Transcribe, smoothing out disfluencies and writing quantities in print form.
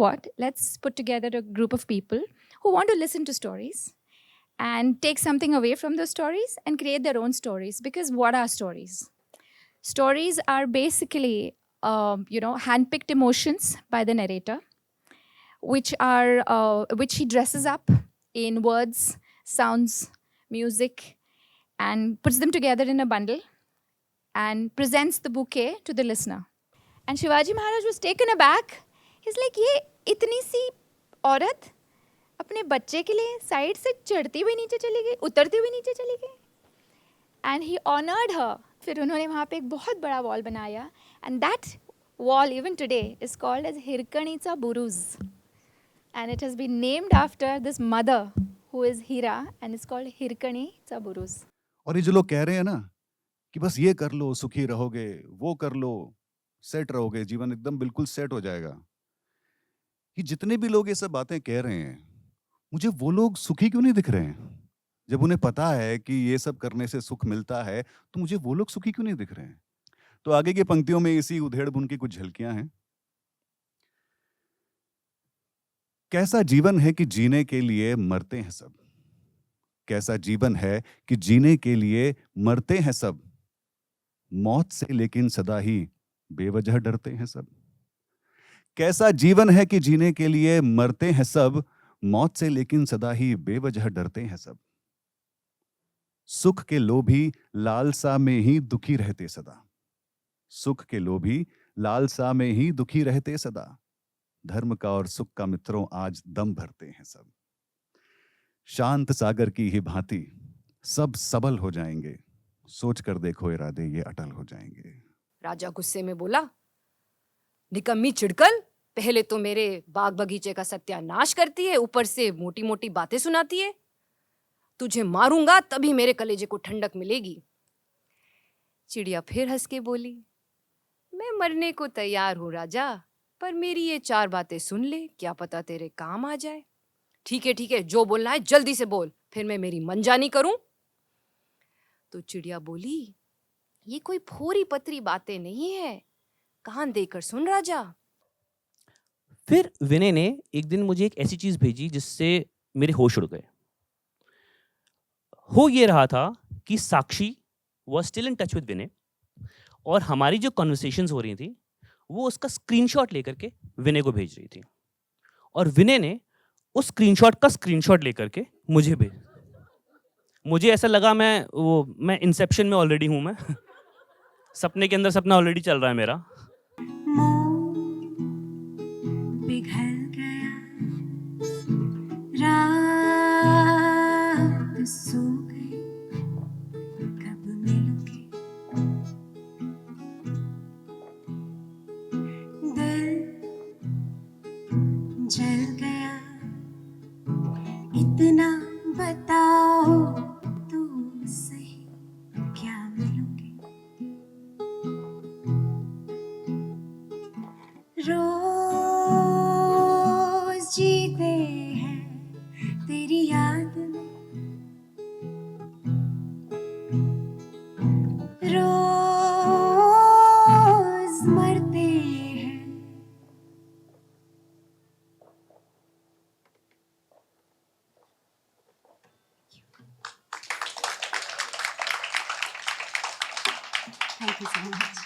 what? Let's put together a group of people who want to listen to stories and take something away from those stories and create their own stories. Because what are stories? Stories are basically, handpicked emotions by the narrator, which he dresses up in words, sounds, music, and puts them together in a bundle and presents the bouquet to the listener. And Shivaji Maharaj was taken aback. He's like, ये इतनी सी औरत अपने बच्चे के लिए side से चढ़ती हुई नीचे चली गई, उतरती हुई नीचे चली गई. And he honored her. फिर उन्होंने वहाँ पे एक बहुत बड़ा वॉल बनाया. And that wall even today is called as Hirkanica Buruz. And it has been named after this mother who is Hira, and it's called Hirkanica Buruz. और ये जो लोग कह रहे हैं ना कि बस ये कर लो सुखी रहोगे, वो कर लो सेट रहोगे, जीवन एकदम बिल्कुल सेट हो जाएगा, ये जितने भी लोग ये सब बातें कह रहे हैं, मुझे वो लोग सुखी क्यों नहीं दिख रहे हैं? जब उन्हें पता है कि ये सब करने से सुख मिलता है, तो मुझे वो लोग सुखी क्यों नहीं दिख रहे हैं? तो आगे की पंक्तियों में इसी उधेड़-बुन की कुछ झलकियां हैं. कैसा जीवन है कि जीने के लिए मरते हैं सब. कैसा जीवन है कि जीने के लिए मरते हैं सब. मौत से लेकिन सदा ही बेवजह डरते हैं सब. कैसा जीवन है कि जीने के लिए मरते हैं सब. मौत से लेकिन सदा ही बेवजह डरते हैं सब. सुख के लोभी लालसा में ही दुखी रहते सदा. सुख के लोभी लालसा में ही दुखी रहते सदा. धर्म का और सुख का मित्रों आज दम भरते हैं सब. शांत सागर की ही भांति सब सबल हो जाएंगे. सोच कर देखो इरादे ये अटल हो जाएंगे. राजा गुस्से में बोला, निकम्मी चिड़कल, पहले तो मेरे बाग बगीचे का सत्यानाश करती है, ऊपर से मोटी मोटी बातें सुनाती है. तुझे मारूंगा तभी मेरे कलेजे को ठंडक मिलेगी. चिड़िया फिर हंस के बोली, मैं मरने को तैयार हूं राजा, पर मेरी ये 4 बातें सुन ले, क्या पता तेरे काम आ जाए. ठीक है, जो बोलना है जल्दी से बोल, फिर मैं मेरी मनजानी करूं. तो चिड़िया बोली, ये कोई फोरी पतरी बातें नहीं है, कान देकर सुन राजा. फिर विनय ने एक दिन मुझे एक ऐसी चीज भेजी जिससे मेरे होश उड़ गए. हो ये रहा था कि Sakshi was still in touch with Vinay, और हमारी जो कॉन्वर्सेशंस हो रही थी वो उसका स्क्रीनशॉट लेकर के विनय को भेज रही थी, और विनय ने उस स्क्रीनशॉट का स्क्रीनशॉट लेकर के मुझे भेज. मुझे ऐसा लगा मैं इंसेप्शन में ऑलरेडी हूं. मैं सपने के अंदर सपना ऑलरेडी चल रहा है मेरा. पिघल गया, रात सो गई, कब मिलोगे. दिल जल गया, इतना बताओ तो सही, क्या मिलोगे. रोज जीते हैं तेरी याद में, रोज मरते हैं. Thank you so much.